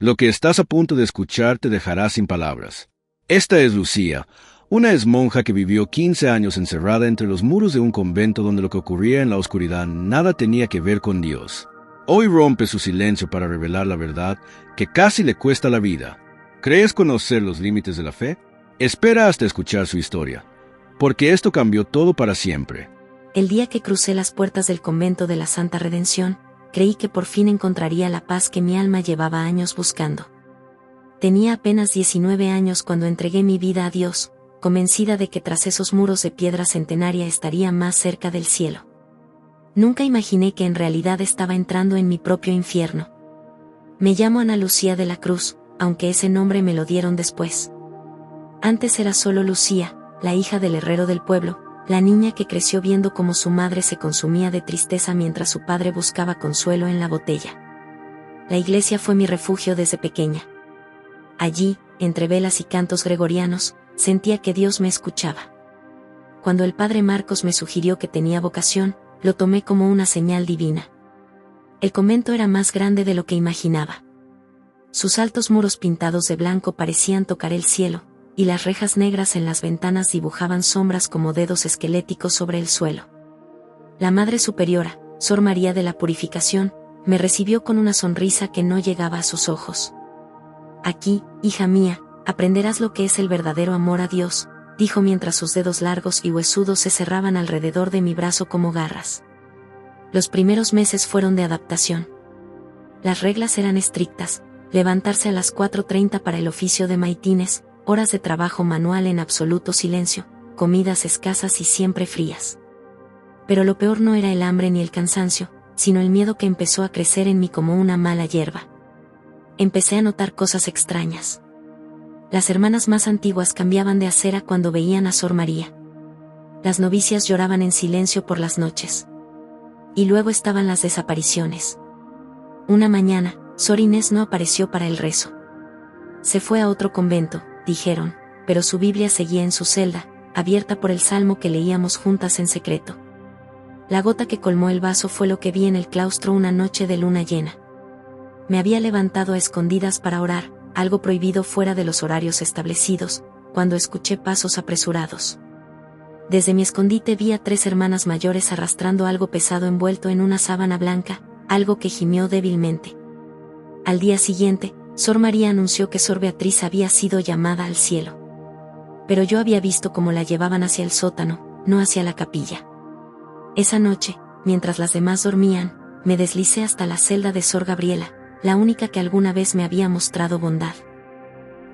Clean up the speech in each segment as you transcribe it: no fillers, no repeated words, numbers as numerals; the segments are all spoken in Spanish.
Lo que estás a punto de escuchar te dejará sin palabras. Esta es Lucía, una monja que vivió 15 años encerrada entre los muros de un convento donde lo que ocurría en la oscuridad nada tenía que ver con Dios. Hoy rompe su silencio para revelar la verdad que casi le cuesta la vida. ¿Crees conocer los límites de la fe? Espera hasta escuchar su historia, porque esto cambió todo para siempre. El día que crucé las puertas del convento de la Santa Redención, creí que por fin encontraría la paz que mi alma llevaba años buscando. Tenía apenas 19 años cuando entregué mi vida a Dios, convencida de que tras esos muros de piedra centenaria estaría más cerca del cielo. Nunca imaginé que en realidad estaba entrando en mi propio infierno. Me llamo Ana Lucía de la Cruz, aunque ese nombre me lo dieron después. Antes era solo Lucía, la hija del herrero del pueblo, la niña que creció viendo cómo su madre se consumía de tristeza mientras su padre buscaba consuelo en la botella. La iglesia fue mi refugio desde pequeña. Allí, entre velas y cantos gregorianos, sentía que Dios me escuchaba. Cuando el padre Marcos me sugirió que tenía vocación, lo tomé como una señal divina. El convento era más grande de lo que imaginaba. Sus altos muros pintados de blanco parecían tocar el cielo, y las rejas negras en las ventanas dibujaban sombras como dedos esqueléticos sobre el suelo. La Madre Superiora, Sor María de la Purificación, me recibió con una sonrisa que no llegaba a sus ojos. Aquí, hija mía, aprenderás lo que es el verdadero amor a Dios, dijo mientras sus dedos largos y huesudos se cerraban alrededor de mi brazo como garras. Los primeros meses fueron de adaptación. Las reglas eran estrictas: levantarse a las 4:30 para el oficio de maitines, horas de trabajo manual en absoluto silencio, comidas escasas y siempre frías. Pero lo peor no era el hambre ni el cansancio, sino el miedo que empezó a crecer en mí como una mala hierba. Empecé a notar cosas extrañas. Las hermanas más antiguas cambiaban de acera cuando veían a Sor María. Las novicias lloraban en silencio por las noches. Y luego estaban las desapariciones. Una mañana, Sor Inés no apareció para el rezo. Se fue a otro convento, dijeron, pero su Biblia seguía en su celda, abierta por el salmo que leíamos juntas en secreto. La gota que colmó el vaso fue lo que vi en el claustro una noche de luna llena. Me había levantado a escondidas para orar, algo prohibido fuera de los horarios establecidos, cuando escuché pasos apresurados. Desde mi escondite vi a 3 hermanas mayores arrastrando algo pesado envuelto en una sábana blanca, algo que gimió débilmente. Al día siguiente, Sor María anunció que Sor Beatriz había sido llamada al cielo. Pero yo había visto cómo la llevaban hacia el sótano, no hacia la capilla. Esa noche, mientras las demás dormían, me deslicé hasta la celda de Sor Gabriela, la única que alguna vez me había mostrado bondad.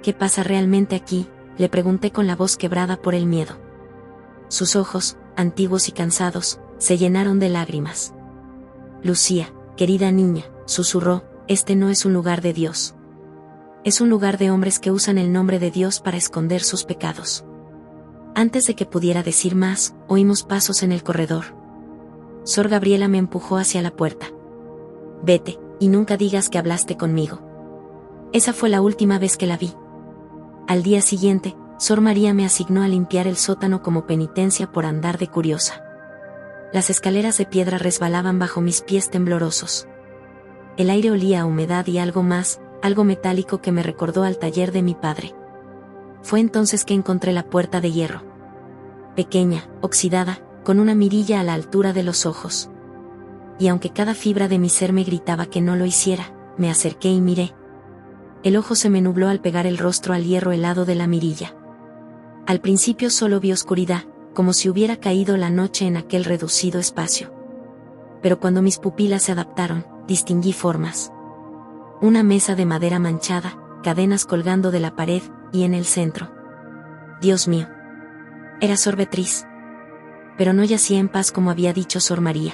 ¿Qué pasa realmente aquí?, le pregunté con la voz quebrada por el miedo. Sus ojos, antiguos y cansados, se llenaron de lágrimas. Lucía, querida niña, susurró, este no es un lugar de Dios. Es un lugar de hombres que usan el nombre de Dios para esconder sus pecados. Antes de que pudiera decir más, oímos pasos en el corredor. Sor Gabriela me empujó hacia la puerta. Vete, y nunca digas que hablaste conmigo. Esa fue la última vez que la vi. Al día siguiente, Sor María me asignó a limpiar el sótano como penitencia por andar de curiosa. Las escaleras de piedra resbalaban bajo mis pies temblorosos. El aire olía a humedad y algo más, algo metálico que me recordó al taller de mi padre. Fue entonces que encontré la puerta de hierro. Pequeña, oxidada, con una mirilla a la altura de los ojos. Y aunque cada fibra de mi ser me gritaba que no lo hiciera, me acerqué y miré. El ojo se me nubló al pegar el rostro al hierro helado de la mirilla. Al principio solo vi oscuridad, como si hubiera caído la noche en aquel reducido espacio. Pero cuando mis pupilas se adaptaron, distinguí formas. Una mesa de madera manchada, cadenas colgando de la pared, y en el centro. Dios mío. Era Sor Beatriz. Pero no yacía en paz como había dicho Sor María.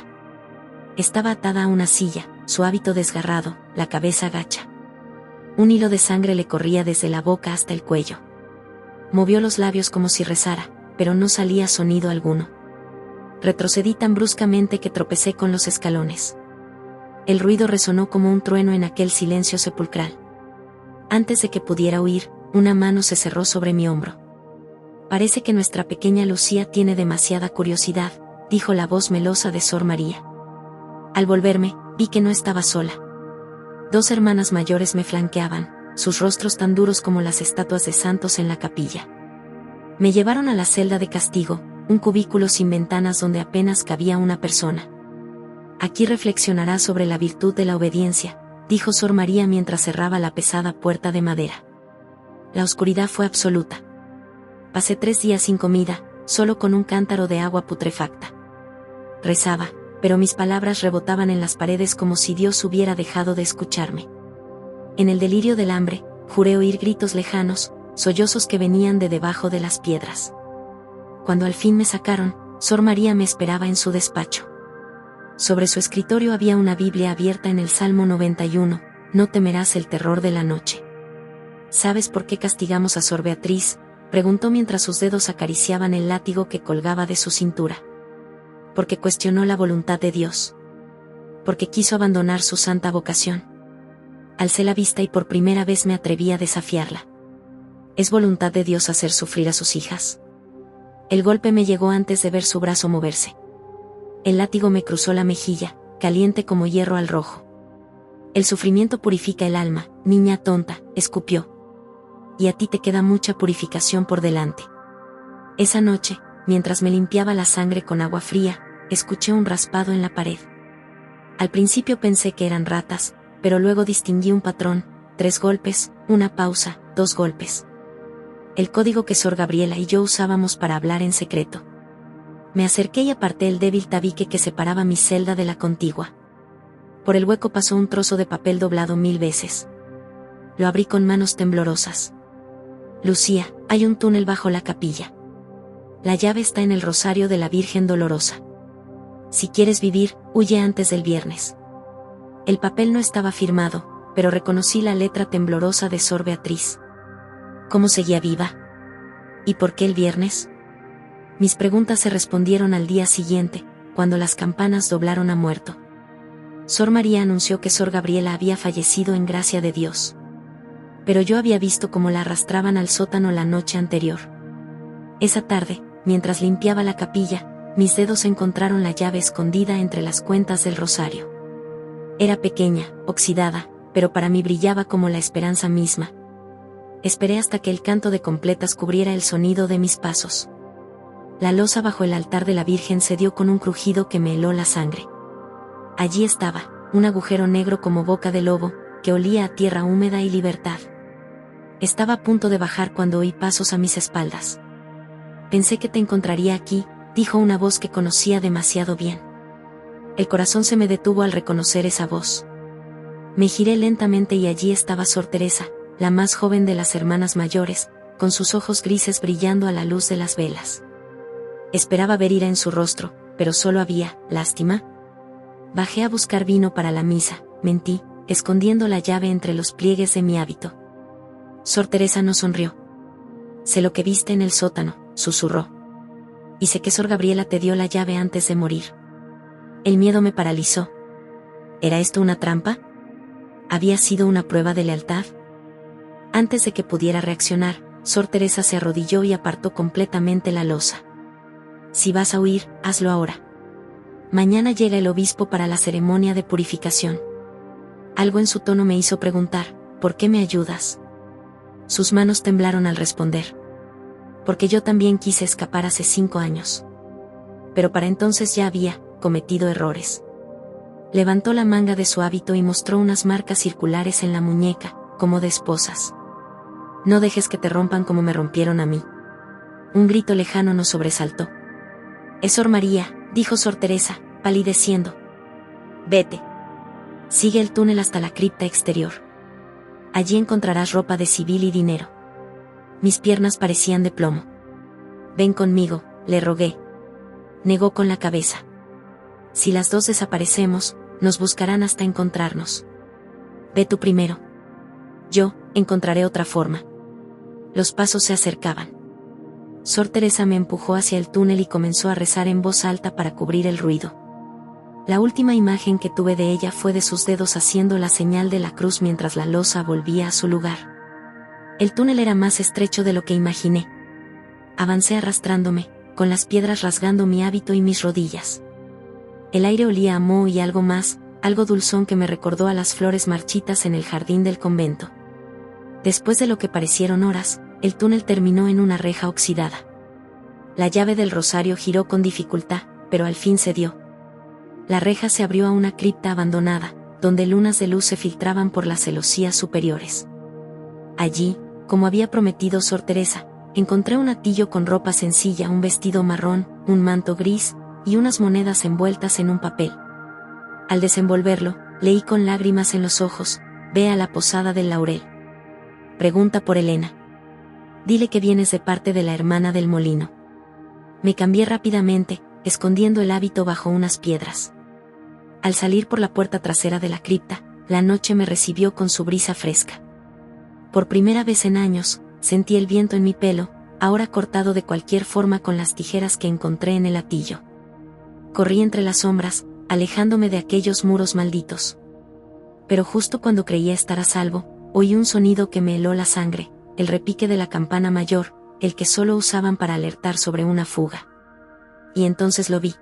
Estaba atada a una silla, su hábito desgarrado, la cabeza gacha. Un hilo de sangre le corría desde la boca hasta el cuello. Movió los labios como si rezara, pero no salía sonido alguno. Retrocedí tan bruscamente que tropecé con los escalones. El ruido resonó como un trueno en aquel silencio sepulcral. Antes de que pudiera huir, una mano se cerró sobre mi hombro. Parece que nuestra pequeña Lucía tiene demasiada curiosidad, dijo la voz melosa de Sor María. Al volverme, vi que no estaba sola. 2 hermanas mayores me flanqueaban, sus rostros tan duros como las estatuas de santos en la capilla. Me llevaron a la celda de castigo, un cubículo sin ventanas donde apenas cabía una persona. Aquí reflexionarás sobre la virtud de la obediencia, dijo Sor María mientras cerraba la pesada puerta de madera. La oscuridad fue absoluta. Pasé 3 días sin comida, solo con un cántaro de agua putrefacta. Rezaba, pero mis palabras rebotaban en las paredes como si Dios hubiera dejado de escucharme. En el delirio del hambre, juré oír gritos lejanos, sollozos que venían de debajo de las piedras. Cuando al fin me sacaron, Sor María me esperaba en su despacho. Sobre su escritorio había una Biblia abierta en el Salmo 91, no temerás el terror de la noche. ¿Sabes por qué castigamos a Sor Beatriz?, preguntó mientras sus dedos acariciaban el látigo que colgaba de su cintura. Porque cuestionó la voluntad de Dios. Porque quiso abandonar su santa vocación. Alcé la vista y por primera vez me atreví a desafiarla. ¿Es voluntad de Dios hacer sufrir a sus hijas? El golpe me llegó antes de ver su brazo moverse. El látigo me cruzó la mejilla, caliente como hierro al rojo. El sufrimiento purifica el alma, niña tonta, escupió. Y a ti te queda mucha purificación por delante. Esa noche, mientras me limpiaba la sangre con agua fría, escuché un raspado en la pared. Al principio pensé que eran ratas, pero luego distinguí un patrón: 3 golpes, una pausa, 2 golpes. El código que Sor Gabriela y yo usábamos para hablar en secreto. Me acerqué y aparté el débil tabique que separaba mi celda de la contigua. Por el hueco pasó un trozo de papel doblado 1000 veces. Lo abrí con manos temblorosas. Lucía, hay un túnel bajo la capilla. La llave está en el rosario de la Virgen Dolorosa. Si quieres vivir, huye antes del viernes. El papel no estaba firmado, pero reconocí la letra temblorosa de Sor Beatriz. ¿Cómo seguía viva? ¿Y por qué el viernes? Mis preguntas se respondieron al día siguiente, cuando las campanas doblaron a muerto. Sor María anunció que Sor Gabriela había fallecido en gracia de Dios. Pero yo había visto cómo la arrastraban al sótano la noche anterior. Esa tarde, mientras limpiaba la capilla, mis dedos encontraron la llave escondida entre las cuentas del rosario. Era pequeña, oxidada, pero para mí brillaba como la esperanza misma. Esperé hasta que el canto de completas cubriera el sonido de mis pasos. La losa bajo el altar de la Virgen cedió con un crujido que me heló la sangre. Allí estaba, un agujero negro como boca de lobo, que olía a tierra húmeda y libertad. Estaba a punto de bajar cuando oí pasos a mis espaldas. Pensé que te encontraría aquí, dijo una voz que conocía demasiado bien. El corazón se me detuvo al reconocer esa voz. Me giré lentamente y allí estaba Sor Teresa, la más joven de las hermanas mayores, con sus ojos grises brillando a la luz de las velas. Esperaba ver ira en su rostro, pero solo había lástima. Bajé a buscar vino para la misa, mentí, escondiendo la llave entre los pliegues de mi hábito. Sor Teresa no sonrió. Sé lo que viste en el sótano, susurró. Y sé que Sor Gabriela te dio la llave antes de morir. El miedo me paralizó. ¿Era esto una trampa? ¿Había sido una prueba de lealtad? Antes de que pudiera reaccionar, Sor Teresa se arrodilló y apartó completamente la losa. Si vas a huir, hazlo ahora. Mañana llega el obispo para la ceremonia de purificación. Algo en su tono me hizo preguntar, ¿por qué me ayudas? Sus manos temblaron al responder. Porque yo también quise escapar hace 5 años. Pero para entonces ya había cometido errores. Levantó la manga de su hábito y mostró unas marcas circulares en la muñeca, como de esposas. No dejes que te rompan como me rompieron a mí. Un grito lejano nos sobresaltó. Es Sor María, dijo Sor Teresa, palideciendo. Vete. Sigue el túnel hasta la cripta exterior. Allí encontrarás ropa de civil y dinero. Mis piernas parecían de plomo. Ven conmigo, le rogué. Negó con la cabeza. Si las dos desaparecemos, nos buscarán hasta encontrarnos. Ve tú primero. Yo encontraré otra forma. Los pasos se acercaban. Sor Teresa me empujó hacia el túnel y comenzó a rezar en voz alta para cubrir el ruido. La última imagen que tuve de ella fue de sus dedos haciendo la señal de la cruz mientras la losa volvía a su lugar. El túnel era más estrecho de lo que imaginé. Avancé arrastrándome, con las piedras rasgando mi hábito y mis rodillas. El aire olía a moho y algo más, algo dulzón que me recordó a las flores marchitas en el jardín del convento. Después de lo que parecieron horas, el túnel terminó en una reja oxidada. La llave del rosario giró con dificultad, pero al fin cedió. La reja se abrió a una cripta abandonada, donde lunas de luz se filtraban por las celosías superiores. Allí, como había prometido Sor Teresa, encontré un atillo con ropa sencilla, un vestido marrón, un manto gris, y unas monedas envueltas en un papel. Al desenvolverlo, leí con lágrimas en los ojos: ve a la posada del Laurel. Pregunta por Elena. Dile que vienes de parte de la hermana del molino. Me cambié rápidamente, escondiendo el hábito bajo unas piedras. Al salir por la puerta trasera de la cripta, la noche me recibió con su brisa fresca. Por primera vez en años, sentí el viento en mi pelo, ahora cortado de cualquier forma con las tijeras que encontré en el hatillo. Corrí entre las sombras, alejándome de aquellos muros malditos. Pero justo cuando creía estar a salvo, oí un sonido que me heló la sangre, el repique de la campana mayor, el que solo usaban para alertar sobre una fuga. Y entonces lo vi.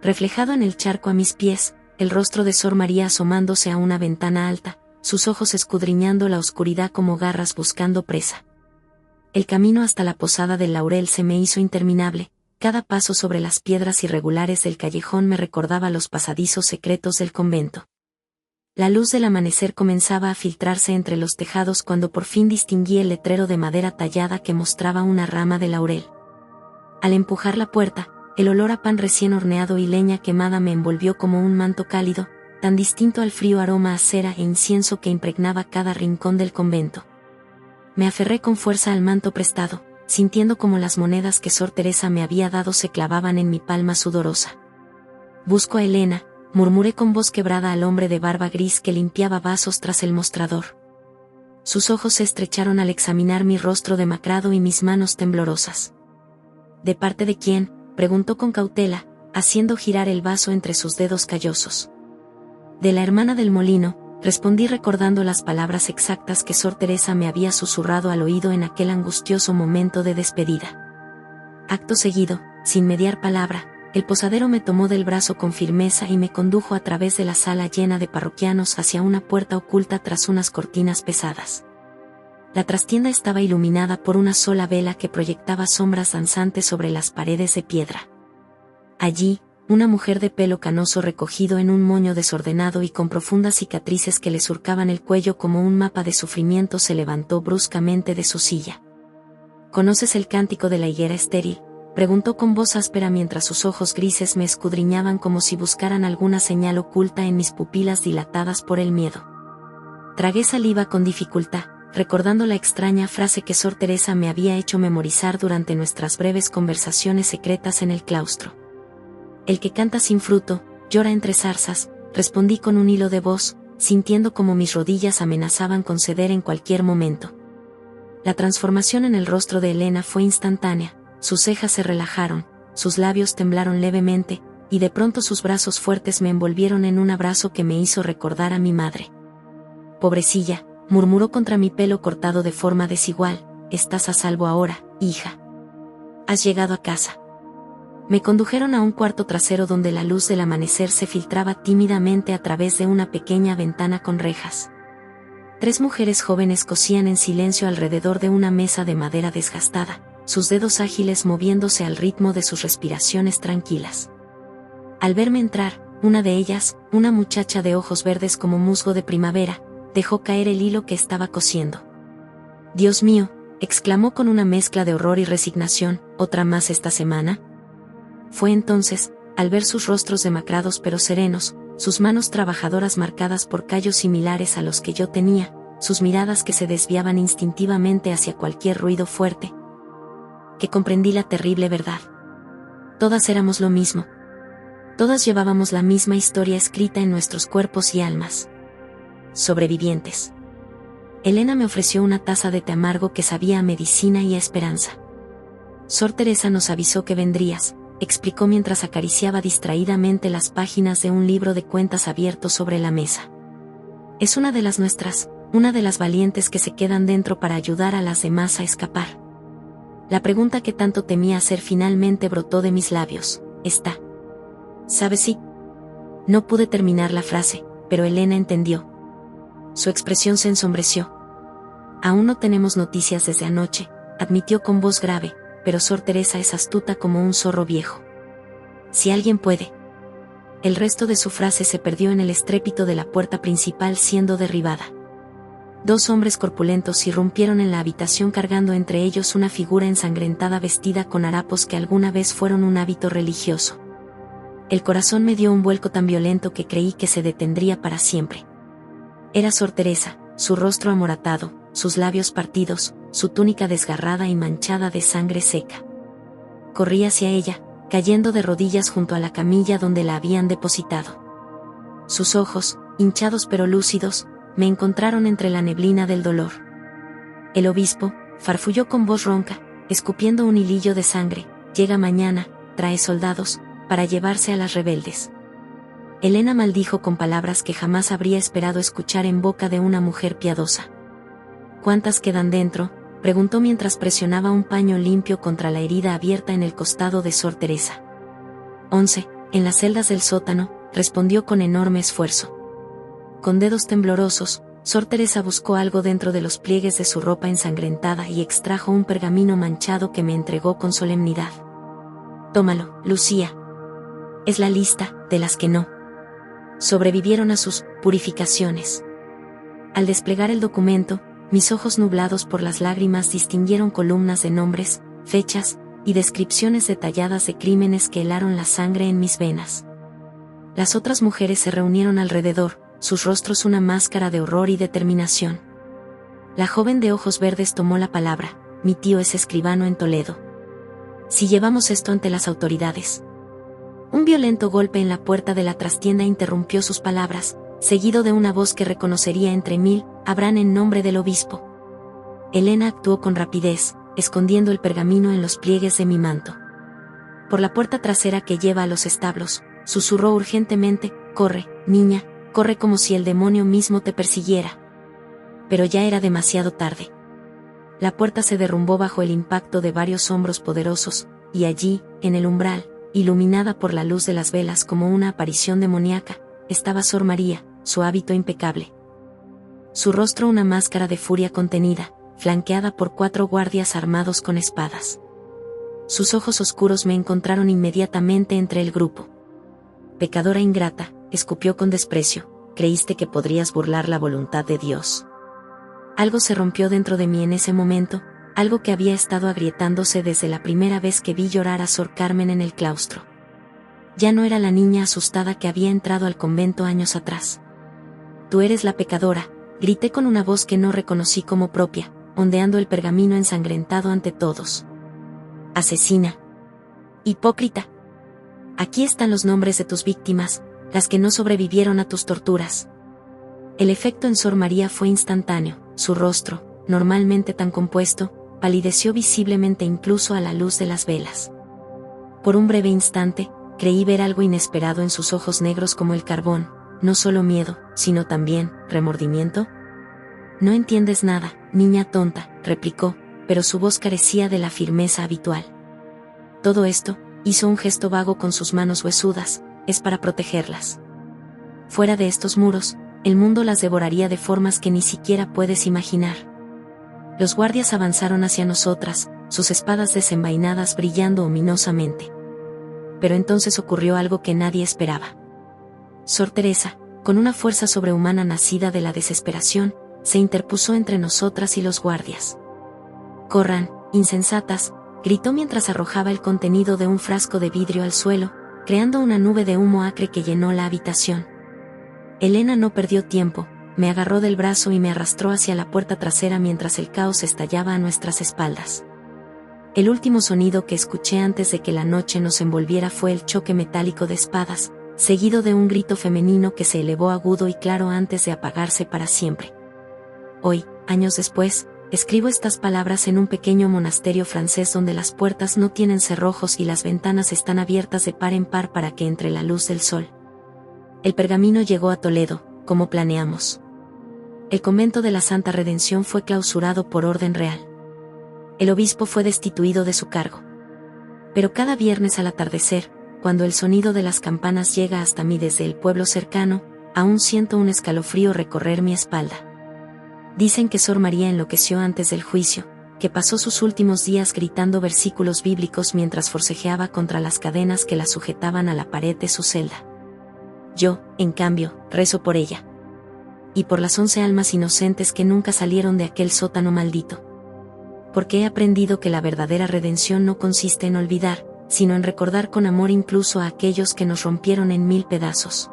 Reflejado en el charco a mis pies, el rostro de Sor María asomándose a una ventana alta, sus ojos escudriñando la oscuridad como garras buscando presa. El camino hasta la posada del Laurel se me hizo interminable, cada paso sobre las piedras irregulares del callejón me recordaba los pasadizos secretos del convento. La luz del amanecer comenzaba a filtrarse entre los tejados cuando por fin distinguí el letrero de madera tallada que mostraba una rama de laurel. Al empujar la puerta, el olor a pan recién horneado y leña quemada me envolvió como un manto cálido, tan distinto al frío aroma a cera e incienso que impregnaba cada rincón del convento. Me aferré con fuerza al manto prestado, sintiendo como las monedas que Sor Teresa me había dado se clavaban en mi palma sudorosa. «Busco a Elena», murmuré con voz quebrada al hombre de barba gris que limpiaba vasos tras el mostrador. Sus ojos se estrecharon al examinar mi rostro demacrado y mis manos temblorosas. «¿De parte de quién?», preguntó con cautela, haciendo girar el vaso entre sus dedos callosos. «De la hermana del molino», respondí recordando las palabras exactas que Sor Teresa me había susurrado al oído en aquel angustioso momento de despedida. Acto seguido, sin mediar palabra, el posadero me tomó del brazo con firmeza y me condujo a través de la sala llena de parroquianos hacia una puerta oculta tras unas cortinas pesadas. La trastienda estaba iluminada por una sola vela que proyectaba sombras danzantes sobre las paredes de piedra. Allí, una mujer de pelo canoso recogido en un moño desordenado y con profundas cicatrices que le surcaban el cuello como un mapa de sufrimiento se levantó bruscamente de su silla. «¿Conoces el cántico de la higuera estéril?», preguntó con voz áspera mientras sus ojos grises me escudriñaban como si buscaran alguna señal oculta en mis pupilas dilatadas por el miedo. Tragué saliva con dificultad, recordando la extraña frase que Sor Teresa me había hecho memorizar durante nuestras breves conversaciones secretas en el claustro. «El que canta sin fruto, llora entre zarzas», respondí con un hilo de voz, sintiendo como mis rodillas amenazaban con ceder en cualquier momento. La transformación en el rostro de Elena fue instantánea, sus cejas se relajaron, sus labios temblaron levemente, y de pronto sus brazos fuertes me envolvieron en un abrazo que me hizo recordar a mi madre. «Pobrecilla», murmuró contra mi pelo cortado de forma desigual, «estás a salvo ahora, hija. Has llegado a casa». Me condujeron a un cuarto trasero donde la luz del amanecer se filtraba tímidamente a través de una pequeña ventana con rejas. 3 mujeres jóvenes cosían en silencio alrededor de una mesa de madera desgastada, sus dedos ágiles moviéndose al ritmo de sus respiraciones tranquilas. Al verme entrar, una de ellas, una muchacha de ojos verdes como musgo de primavera, dejó caer el hilo que estaba cosiendo. «Dios mío», exclamó con una mezcla de horror y resignación, «¿otra más esta semana?». Fue entonces, al ver sus rostros demacrados pero serenos, sus manos trabajadoras marcadas por callos similares a los que yo tenía, sus miradas que se desviaban instintivamente hacia cualquier ruido fuerte, que comprendí la terrible verdad. Todas éramos lo mismo. Todas llevábamos la misma historia escrita en nuestros cuerpos y almas. Sobrevivientes. Elena me ofreció una taza de té amargo que sabía a medicina y a esperanza. «Sor Teresa nos avisó que vendrías», explicó mientras acariciaba distraídamente las páginas de un libro de cuentas abierto sobre la mesa. «Es una de las nuestras, una de las valientes que se quedan dentro para ayudar a las demás a escapar». La pregunta que tanto temía hacer finalmente brotó de mis labios. «¿Está? ¿Sabes si?» No pude terminar la frase, pero Elena entendió. Su expresión se ensombreció. Aún no tenemos noticias desde anoche, admitió con voz grave, pero Sor Teresa es astuta como un zorro viejo. Si alguien puede. El resto de su frase se perdió en el estrépito de la puerta principal siendo derribada. 2 hombres corpulentos irrumpieron en la habitación cargando entre ellos una figura ensangrentada vestida con harapos que alguna vez fueron un hábito religioso. El corazón me dio un vuelco tan violento que creí que se detendría para siempre. Era Sor Teresa, su rostro amoratado, sus labios partidos, su túnica desgarrada y manchada de sangre seca. Corrí hacia ella, cayendo de rodillas junto a la camilla donde la habían depositado. Sus ojos, hinchados pero lúcidos, me encontraron entre la neblina del dolor. El obispo, farfulló con voz ronca, escupiendo un hilillo de sangre, llega mañana, trae soldados, para llevarse a las rebeldes. Elena maldijo con palabras que jamás habría esperado escuchar en boca de una mujer piadosa. ¿Cuántas quedan dentro?, preguntó mientras presionaba un paño limpio contra la herida abierta en el costado de Sor Teresa. 11, en las celdas del sótano, respondió con enorme esfuerzo. Con dedos temblorosos, Sor Teresa buscó algo dentro de los pliegues de su ropa ensangrentada y extrajo un pergamino manchado que me entregó con solemnidad. Tómalo, Lucía. Es la lista de las que no sobrevivieron a sus purificaciones. Al desplegar el documento, mis ojos nublados por las lágrimas distinguieron columnas de nombres, fechas y descripciones detalladas de crímenes que helaron la sangre en mis venas. Las otras mujeres se reunieron alrededor, sus rostros una máscara de horror y determinación. La joven de ojos verdes tomó la palabra. Mi tío es escribano en Toledo. Si llevamos esto ante las autoridades. Un violento golpe en la puerta de la trastienda interrumpió sus palabras, seguido de una voz que reconocería entre 1000, habrán en nombre del obispo. Elena actuó con rapidez, escondiendo el pergamino en los pliegues de mi manto. Por la puerta trasera que lleva a los establos, susurró urgentemente, corre, niña, corre como si el demonio mismo te persiguiera. Pero ya era demasiado tarde. La puerta se derrumbó bajo el impacto de varios hombros poderosos, y allí, en el umbral, iluminada por la luz de las velas como una aparición demoníaca, estaba Sor María, su hábito impecable. Su rostro una máscara de furia contenida, flanqueada por 4 guardias armados con espadas. Sus ojos oscuros me encontraron inmediatamente entre el grupo. Pecadora ingrata, escupió con desprecio, ¿creíste que podrías burlar la voluntad de Dios? Algo se rompió dentro de mí en ese momento, algo que había estado agrietándose desde la primera vez que vi llorar a Sor Carmen en el claustro. Ya no era la niña asustada que había entrado al convento años atrás. Tú eres la pecadora, grité con una voz que no reconocí como propia, ondeando el pergamino ensangrentado ante todos. Asesina. Hipócrita. Aquí están los nombres de tus víctimas, las que no sobrevivieron a tus torturas. El efecto en Sor María fue instantáneo, su rostro, normalmente tan compuesto, palideció visiblemente incluso a la luz de las velas. Por un breve instante, creí ver algo inesperado en sus ojos negros como el carbón, no solo miedo, sino también, remordimiento. No entiendes nada, niña tonta, replicó, pero su voz carecía de la firmeza habitual. Todo esto, hizo un gesto vago con sus manos huesudas, es para protegerlas. Fuera de estos muros, el mundo las devoraría de formas que ni siquiera puedes imaginar. Los guardias avanzaron hacia nosotras, sus espadas desenvainadas brillando ominosamente. Pero entonces ocurrió algo que nadie esperaba. Sor Teresa, con una fuerza sobrehumana nacida de la desesperación, se interpuso entre nosotras y los guardias. «Corran, insensatas», gritó mientras arrojaba el contenido de un frasco de vidrio al suelo, creando una nube de humo acre que llenó la habitación. Elena no perdió tiempo, me agarró del brazo y me arrastró hacia la puerta trasera mientras el caos estallaba a nuestras espaldas. El último sonido que escuché antes de que la noche nos envolviera fue el choque metálico de espadas, seguido de un grito femenino que se elevó agudo y claro antes de apagarse para siempre. Hoy, años después, escribo estas palabras en un pequeño monasterio francés donde las puertas no tienen cerrojos y las ventanas están abiertas de par en par para que entre la luz del sol. El pergamino llegó a Toledo, como planeamos. El convento de la Santa Redención fue clausurado por orden real. El obispo fue destituido de su cargo. Pero cada viernes al atardecer, cuando el sonido de las campanas llega hasta mí desde el pueblo cercano, aún siento un escalofrío recorrer mi espalda. Dicen que Sor María enloqueció antes del juicio, que pasó sus últimos días gritando versículos bíblicos mientras forcejeaba contra las cadenas que la sujetaban a la pared de su celda. Yo, en cambio, rezo por ella. Y por las 11 almas inocentes que nunca salieron de aquel sótano maldito. Porque he aprendido que la verdadera redención no consiste en olvidar, sino en recordar con amor incluso a aquellos que nos rompieron en 1000 pedazos.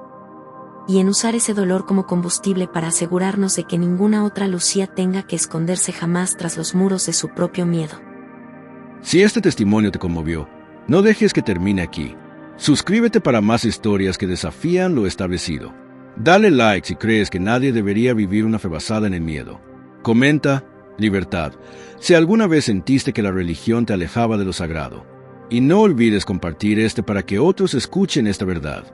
Y en usar ese dolor como combustible para asegurarnos de que ninguna otra Lucía tenga que esconderse jamás tras los muros de su propio miedo. Si este testimonio te conmovió, no dejes que termine aquí. Suscríbete para más historias que desafían lo establecido. Dale like si crees que nadie debería vivir una fe basada en el miedo. Comenta, libertad, si alguna vez sentiste que la religión te alejaba de lo sagrado. Y no olvides compartir para que otros escuchen esta verdad.